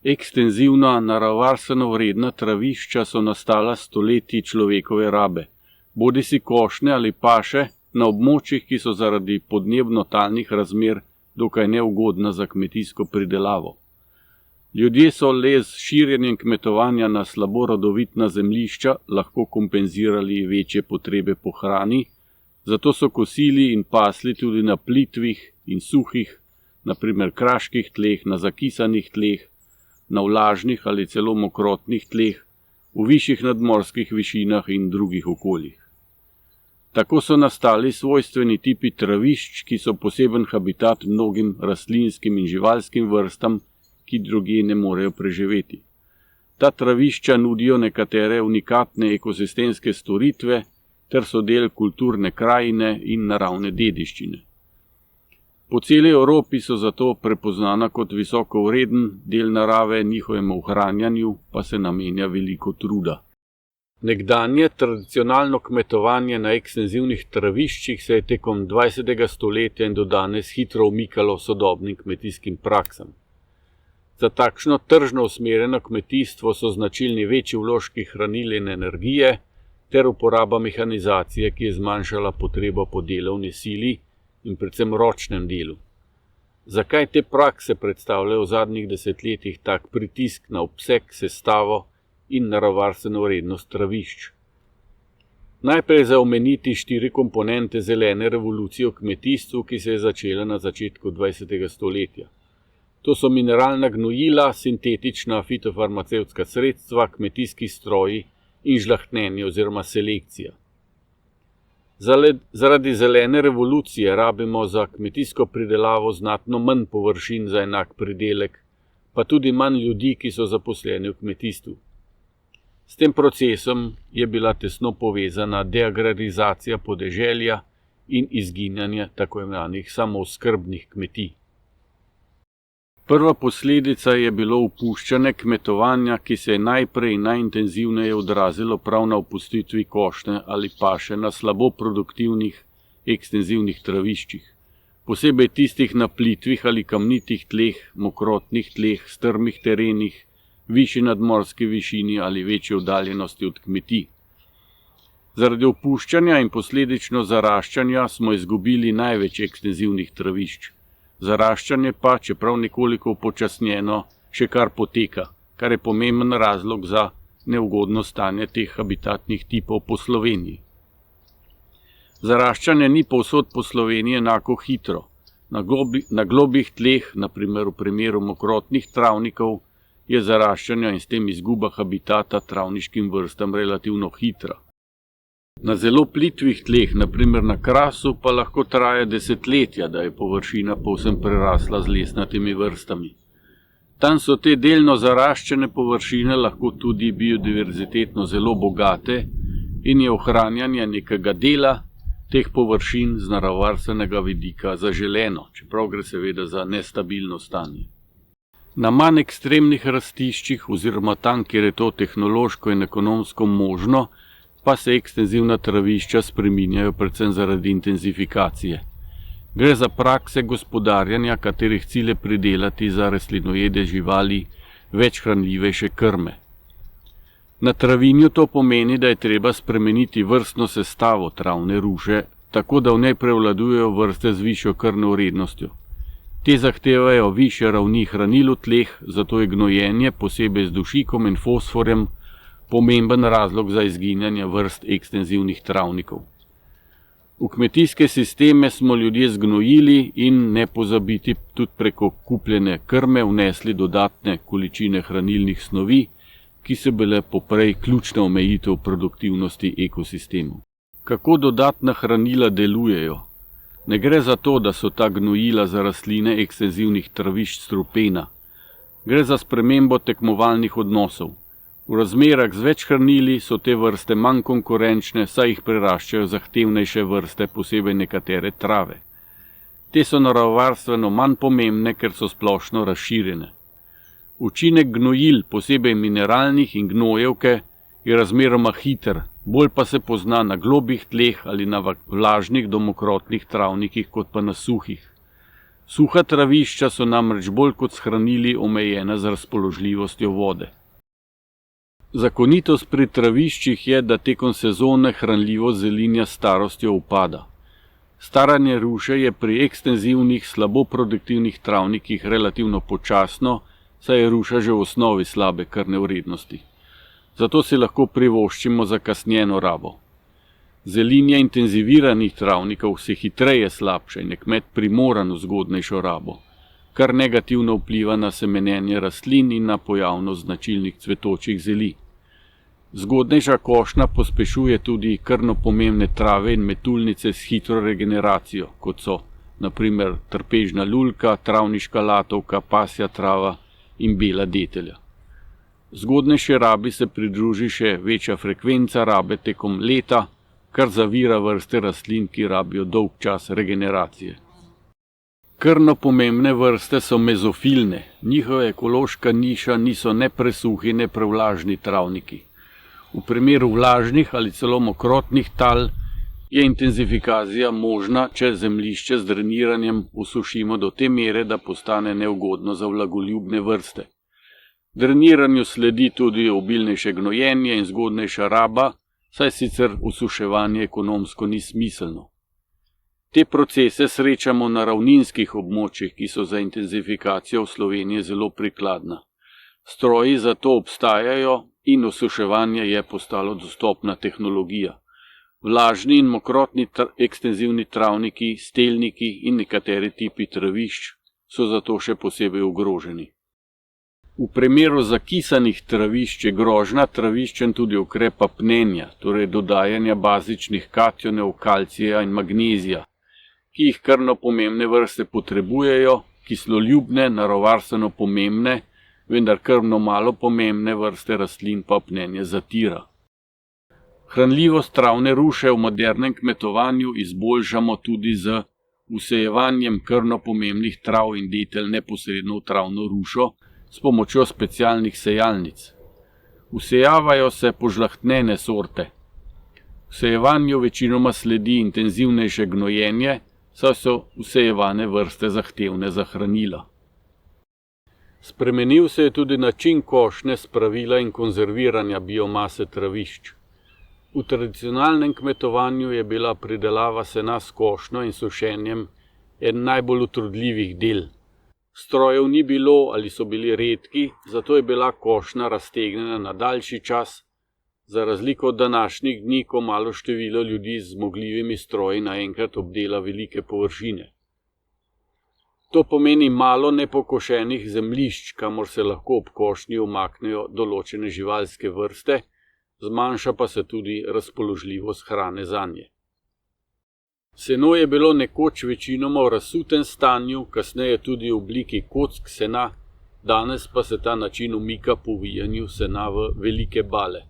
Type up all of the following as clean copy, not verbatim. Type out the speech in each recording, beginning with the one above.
Ekstenzivna, naravovarstveno vredna travišča so nastala stoletji človekove rabe, bodisi košnje ali paše na območjih, ki so zaradi podnebno-talnih razmer dokaj neugodna za kmetijsko pridelavo. Ljudje so le z širjenjem kmetovanja na slabo rodovitna zemljišča lahko kompenzirali večje potrebe po hrani, zato so kosili in pasli tudi na plitvih in suhih, na primer kraških tleh, na zakisanih tleh, na vlažnih ali celo mokrotnih tleh, v višjih nadmorskih višinah in drugih okoljih. Tako so nastali svojstveni tipi travišč, ki so poseben habitat mnogim rastlinskim in živalskim vrstam, ki drugje ne morejo preživeti. Ta travišča nudijo nekatere unikatne ekosistemske storitve ter so del kulturne krajine in naravne dediščine. Po celi Evropi so zato prepoznana kot visoko vreden del narave, njihovemu ohranjanju pa se namenja veliko truda. Nekdanje tradicionalno kmetovanje na ekstenzivnih traviščih se je tekom 20. stoletja in do danes hitro umikalo sodobnim kmetijskim praksam. Za takšno tržno usmerjeno kmetijstvo so značilni večji vložki hranil in energije ter uporaba mehanizacije, ki je zmanjšala potrebo po delovni sili in predvsem ročnem delu. Zakaj te prakse predstavljajo v zadnjih desetletjih tak pritisk na obseg, sestavo in naravovarstveno vrednost travišč? Najprej za omeniti 4 komponente zelene revolucije v kmetijstvu, ki se je začela na začetku 20. stoletja. To so mineralna gnojila, sintetična fitofarmacevtska sredstva, kmetijski stroji in žlahtnjenje oziroma selekcija. Zaradi zelene revolucije rabimo za kmetijsko pridelavo znatno manj površin za enak pridelek, pa tudi manj ljudi, ki so zaposleni v kmetijstvu. S tem procesom je bila tesno povezana deagrarizacija podeželja in izginjanje tako imenovanih samooskrbnih kmetij. Prva posledica je bilo opuščanje kmetovanja, ki se je najprej in najintenzivneje odrazilo prav na opustitvi košnje ali paše na slabo produktivnih ekstenzivnih traviščih, posebej tistih na plitvih ali kamnitih tleh, mokrotnih tleh, strmih terenih, višji nadmorski višini ali večji oddaljenosti od kmetij. Zaradi opuščanja in posledično zaraščanja smo izgubili največ ekstenzivnih travišč. Zaraščanje pa, čeprav nekoliko upočasnjeno, še kar poteka, kar je pomemben razlog za neugodno stanje teh habitatnih tipov po Sloveniji. Zaraščanje ni povsod po Sloveniji enako hitro. Na globih tleh, na primer v primeru mokrotnih travnikov, je zaraščanje in s tem izguba habitata travniškim vrstam relativno hitra. Na zelo plitvih tleh, na primer na Krasu, pa lahko traja desetletja, da je površina povsem prerasla z lesnatimi vrstami. Tam so te delno zaraščene površine lahko tudi biodiverzitetno zelo bogate in je ohranjanje nekega dela teh površin z naravovarstvenega vidika zaželeno, čeprav gre seveda za nestabilno stanje. Na manj ekstremnih rastiščih oziroma tam, kjer je to tehnološko in ekonomsko možno, pa se ekstenzivna travišča spreminjajo predvsem zaradi intenzifikacije. Gre za prakse gospodarjanja, katerih cilj je pridelati za rastlinojede živali več hranljivejše krme. Na travinju to pomeni, da je treba spremeniti vrstno sestavo travne ruše, tako da v njej prevladujejo vrste z višjo krvno vrednostjo. Te zahtevajo višje ravni hranil v tleh, zato je gnojenje, posebej z dušikom in fosforjem, pomemben razlog za izginjanje vrst ekstenzivnih travnikov. V kmetijske sisteme smo ljudje zgnojili in ne pozabiti tudi preko kupljene krme vnesli dodatne količine hranilnih snovi, ki so bile poprej ključna omejitev produktivnosti ekosistemov. Kako dodatna hranila delujejo? Ne gre za to, da so ta gnojila za rastline ekstenzivnih travišč strupena. Gre za spremembo tekmovalnih odnosov. V razmerah z več hranili so te vrste manj konkurenčne, saj jih preraščajo zahtevnejše vrste, posebej nekatere trave. Te so naravovarstveno manj pomembne, ker so splošno razširjene. Učinek gnojil, posebej mineralnih in gnojevke, je razmeroma hiter, bolj pa se pozna na globih tleh ali na vlažnih do mokrotnih travnikih kot pa na suhih. Suha travišča so namreč bolj kot shranili omejena z razpoložljivostjo vode. Zakonitost pri traviščih je, da tekom sezone hranljivost zelinja s starostjo upada. Staranje ruše je pri ekstenzivnih, slabo produktivnih travnikih relativno počasno, saj je ruša že v osnovi slabe krvne vrednosti. Zato si lahko privoščimo zakasnjeno rabo. Zelinje intenziviranih travnikov se hitreje slabša in je kmet primoran v zgodnejšo rabo, kar negativno vpliva na semenjenje rastlin in na pojavnost značilnih cvetočih zeli. Zgodnejša košnja pospešuje tudi krvno pomembne trave in metulnice s hitro regeneracijo, kot so na primer trpežna lulka, travniška latovka, pasja trava in bela detelja. Zgodnejši rabi se pridruži še večja frekvenca rabe tekom leta, kar zavira vrste rastlin, ki rabijo dolg čas regeneracije. Krvno pomembne vrste so mezofilne, njihova ekološka niša niso ne presuhi, ne prevlažni travniki. V primeru vlažnih ali celo mokrotnih tal je intenzifikacija možna, če zemljišče z dreniranjem usušimo do te mere, da postane neugodno za vlagoljubne vrste. Dreniranju sledi tudi obilnejše gnojenje in zgodnejša raba, saj sicer usuševanje ekonomsko ni smiselno. Te procese srečamo na ravninskih območjih, ki so za intenzifikacijo v Sloveniji zelo prikladna. Stroji za to obstajajo in osuševanje je postalo dostopna tehnologija. Vlažni in mokrotni ekstenzivni travniki, stelniki in nekateri tipi travišč so zato še posebej ogroženi. V primeru zakisanih travišč je grožnja traviščem tudi ukrepa pnenja, torej dodajanja bazičnih kationov, kalcija in magnezija, ki jih krvno pomembne vrste potrebujejo, kisloljubne, naravovarstveno pomembne, vendar krvno malo pomembne vrste rastlin pa pnenje zatira. Hranljivost travne ruše v modernem kmetovanju izboljšamo tudi z vsejevanjem krvno pomembnih trav in detelj neposredno v travno rušo s pomočjo specialnih sejalnic. Vsejavajo se požlahtnjene sorte. Vsejevanju večinoma sledi intenzivnejše gnojenje, saj so vsejevane vrste zahtevne za hranila. Spremenil se je tudi način košnje, spravila in konzerviranja biomase travišč. V tradicionalnem kmetovanju je bila pridelava sena s košnjo in sušenjem eden najbolj utrudljivih del. Strojev ni bilo ali so bili redki, zato je bila košnja raztegnjena na daljši čas, za razliko od današnjih dni, ko malo število ljudi z zmogljivimi stroji naenkrat obdela velike površine. To pomeni malo nepokošenih zemljišč, kamor se lahko ob košnji umaknejo določene živalske vrste, zmanjša pa se tudi razpoložljivost hrane zanje. Seno je bilo nekoč večinoma v razsutem stanju, kasneje tudi v obliki kock sena, danes pa se ta način umika po vijanju sena v velike bale.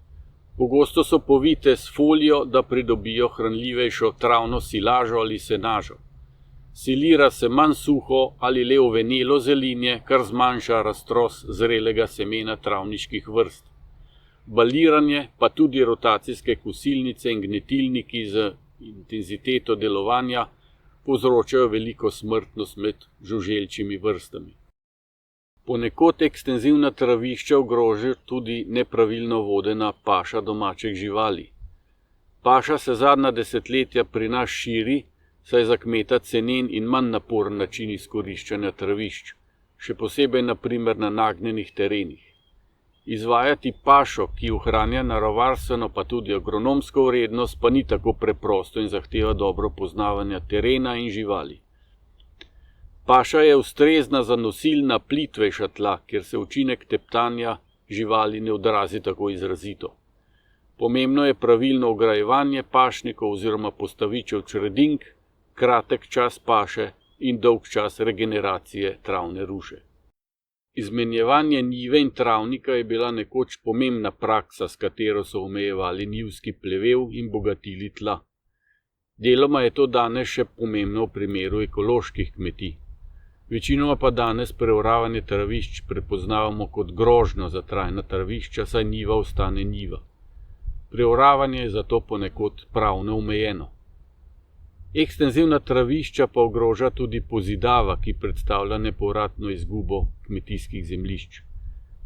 Pogosto so povite s folijo, da pridobijo hranljivejšo travno silažo ali senažo. Silira se manj suho ali le ovenelo zelinje, kar zmanjša raztros zrelega semena travniških vrst. Baliranje, pa tudi rotacijske kosilnice in gnetilniki z intenziteto delovanja povzročajo veliko smrtnost med žuželčjimi vrstami. Ponekod ekstenzivna travišča ogrožajo tudi nepravilno vodena paša domačih živali. Paša se zadnja desetletja pri nas širi, saj za kmeta cenen in manj naporen način izkoriščanja travišč, še posebej na primer na nagnjenih terenih. Izvajati pašo, ki ohranja naravovarstveno pa tudi agronomsko vrednost, pa ni tako preprosto in zahteva dobro poznavanje terena in živali. Paša je ustrezna za nosilna plitvejša tla, kjer se učinek teptanja živali ne odrazi tako izrazito. Pomembno je pravilno ograjevanje pašnikov oziroma postavičev čredink, kratek čas paše in dolg čas regeneracije travne ruše. Izmenjevanje njive in travnika je bila nekoč pomembna praksa, s katero so omejevali njivski plevel in bogatili tla. Deloma je to danes še pomembno v primeru ekoloških kmetij. Večinoma pa danes preoravanje travišč prepoznavamo kot grožnjo za trajna travišča, saj njiva ostane njiva. Preoravanje je zato ponekod pravno omejeno. Ekstenzivna travišča pa ogroža tudi pozidava, ki predstavlja nepovratno izgubo kmetijskih zemljišč.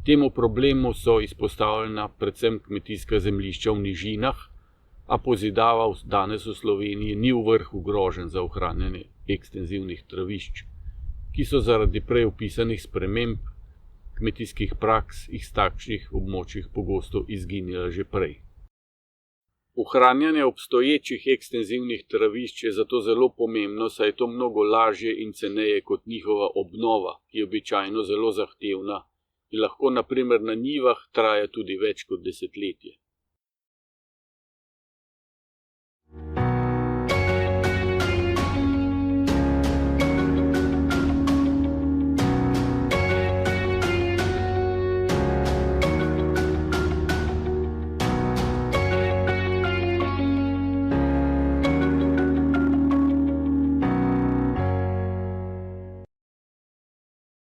Temu problemu so izpostavljena predvsem kmetijska zemljišča v nižinah, a pozidava danes v Sloveniji ni v vrhu groženj za ohranjanje ekstenzivnih travišč, ki so zaradi prej opisanih sprememb kmetijskih praks iz takšnih območjih pogosto izginila že prej. Ohranjanje obstoječih ekstenzivnih travišč je zato zelo pomembno, saj je to mnogo lažje in ceneje kot njihova obnova, ki je običajno zelo zahtevna in lahko na primer na njivah traja tudi več kot desetletje.